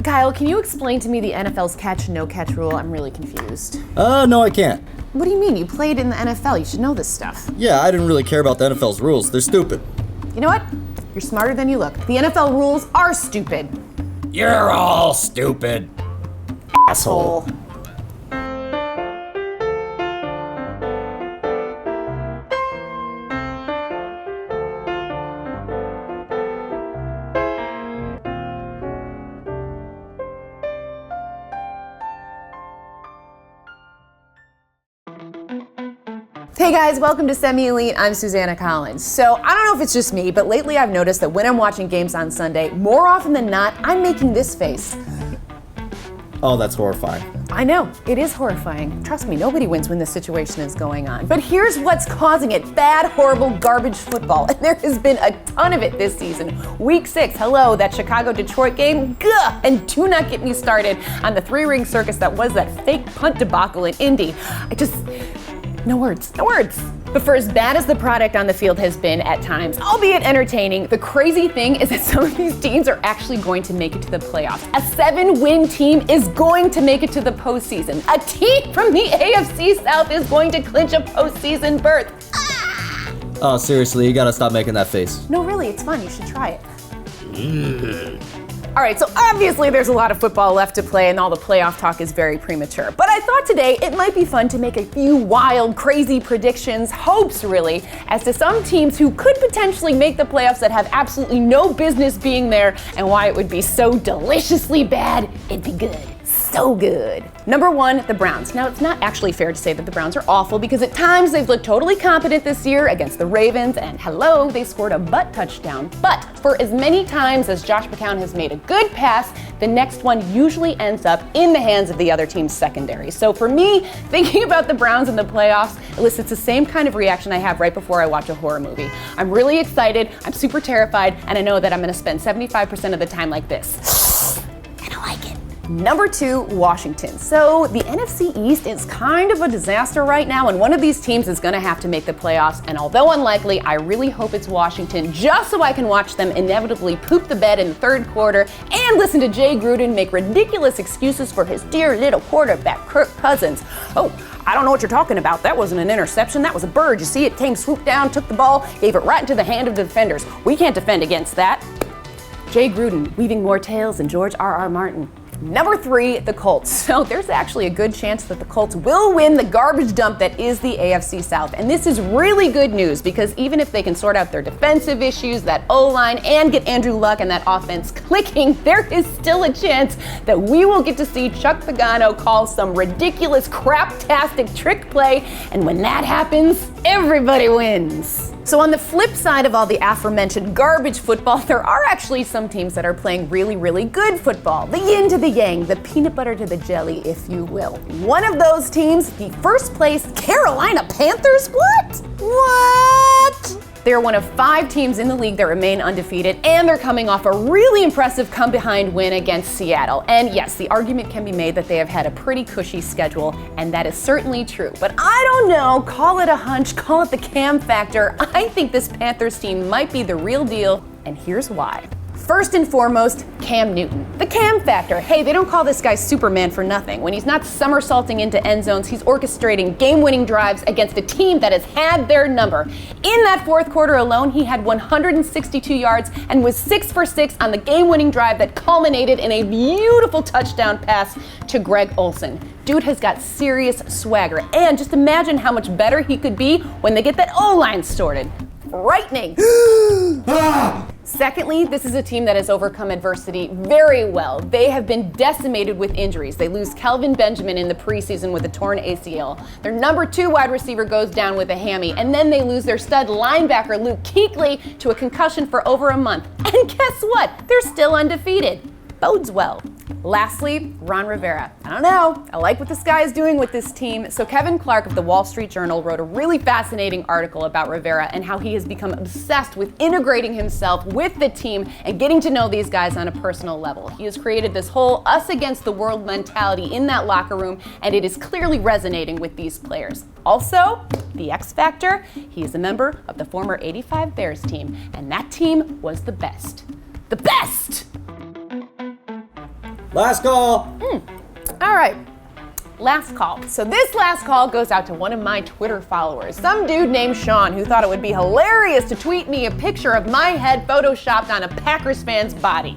Kyle, can you explain to me the NFL's catch-no-catch rule? I'm really confused. No, I can't. What do you mean? You played in the NFL. You should know this stuff. Yeah, I didn't really care about the NFL's rules. They're stupid. You know what? You're smarter than you look. The NFL rules are stupid. You're all stupid. Asshole. Hey guys, welcome to Semi Elite. I'm Susanna Collins. So I don't know if it's just me, but lately I've noticed that when I'm watching games on Sunday, more often than not, I'm making this face. Oh, that's horrifying. I know, it is horrifying. Trust me, nobody wins when this situation is going on. But here's what's causing it. Bad, horrible, garbage football. And there has been a ton of it this season. Week 6, hello, that Chicago-Detroit game, gah! And do not get me started on the three-ring circus that was that fake punt debacle in Indy. No words. But for as bad as the product on the field has been at times, albeit entertaining, the crazy thing is that some of these teams are actually going to make it to the playoffs. A 7-win team is going to make it to the postseason. A team from the AFC South is going to clinch a postseason berth. Oh, seriously, you gotta stop making that face. No, really, it's fun. You should try it. All right, so obviously there's a lot of football left to play and all the playoff talk is very premature. But I thought today it might be fun to make a few wild, crazy predictions, hopes really, as to some teams who could potentially make the playoffs that have absolutely no business being there and why it would be so deliciously bad it'd be good. So good. Number 1, the Browns. Now, it's not actually fair to say that the Browns are awful because at times they've looked totally competent this year against the Ravens, and hello, they scored a butt touchdown. But for as many times as Josh McCown has made a good pass, the next one usually ends up in the hands of the other team's secondary. So for me, thinking about the Browns in the playoffs elicits the same kind of reaction I have right before I watch a horror movie. I'm really excited, I'm super terrified, and I know that I'm gonna spend 75% of the time like this. And I like it. Number 2, Washington. So the NFC East is kind of a disaster right now, and one of these teams is going to have to make the playoffs. And although unlikely, I really hope it's Washington, just so I can watch them inevitably poop the bed in the third quarter and listen to Jay Gruden make ridiculous excuses for his dear little quarterback, Kirk Cousins. Oh, I don't know what you're talking about. That wasn't an interception. That was a bird. You see, it came, swooped down, took the ball, gave it right into the hand of the defenders. We can't defend against that. Jay Gruden, weaving more tales than George R.R. Martin. Number 3, the Colts. So there's actually a good chance that the Colts will win the garbage dump that is the AFC South. And this is really good news because even if they can sort out their defensive issues, that O-line, and get Andrew Luck and that offense clicking, there is still a chance that we will get to see Chuck Pagano call some ridiculous craptastic trick play. And when that happens, everybody wins. So on the flip side of all the aforementioned garbage football, there are actually some teams that are playing really, really good football. The yin to the yang, the peanut butter to the jelly, if you will. One of those teams, the first place Carolina Panthers? What? They're one of 5 teams in the league that remain undefeated, and they're coming off a really impressive come-behind win against Seattle. And yes, the argument can be made that they have had a pretty cushy schedule, and that is certainly true. But I don't know, call it a hunch, call it the Cam factor. I think this Panthers team might be the real deal, and here's why. First and foremost, Cam Newton. The Cam factor. Hey, they don't call this guy Superman for nothing. When he's not somersaulting into end zones, he's orchestrating game-winning drives against a team that has had their number. In that fourth quarter alone, he had 162 yards and was 6 for 6 on the game-winning drive that culminated in a beautiful touchdown pass to Greg Olsen. Dude has got serious swagger, and just imagine how much better he could be when they get that O-line sorted. Frightening. Secondly, this is a team that has overcome adversity very well. They have been decimated with injuries. They lose Kelvin Benjamin in the preseason with a torn ACL. Their number 2 wide receiver goes down with a hammy, and then they lose their stud linebacker Luke Kuechly to a concussion for over a month. And guess what? They're still undefeated. Bodes well. Lastly, Ron Rivera. I don't know, I like what this guy is doing with this team. So Kevin Clark of the Wall Street Journal wrote a really fascinating article about Rivera and how he has become obsessed with integrating himself with the team and getting to know these guys on a personal level. He has created this whole us against the world mentality in that locker room, and it is clearly resonating with these players. Also, the X Factor, he is a member of the former '85 Bears team, and that team was the best. The best! Last call. All right. Last call. So this last call goes out to one of my Twitter followers, some dude named Sean, who thought it would be hilarious to tweet me a picture of my head photoshopped on a Packers fan's body.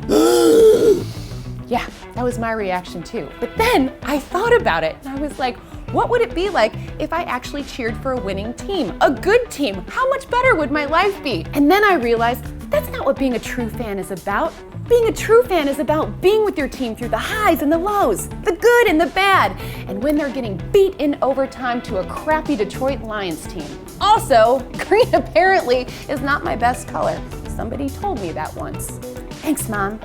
Yeah, that was my reaction too. But then I thought about it and I was like, what would it be like if I actually cheered for a winning team, a good team? How much better would my life be? And then I realized that's not what being a true fan is about. Being a true fan is about being with your team through the highs and the lows, the good and the bad, and when they're getting beat in overtime to a crappy Detroit Lions team. Also, green apparently is not my best color. Somebody told me that once. Thanks, Mom.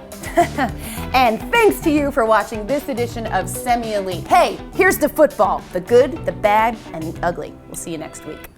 And thanks to you for watching this edition of Semi Elite. Hey, here's the football, the good, the bad, and the ugly. We'll see you next week.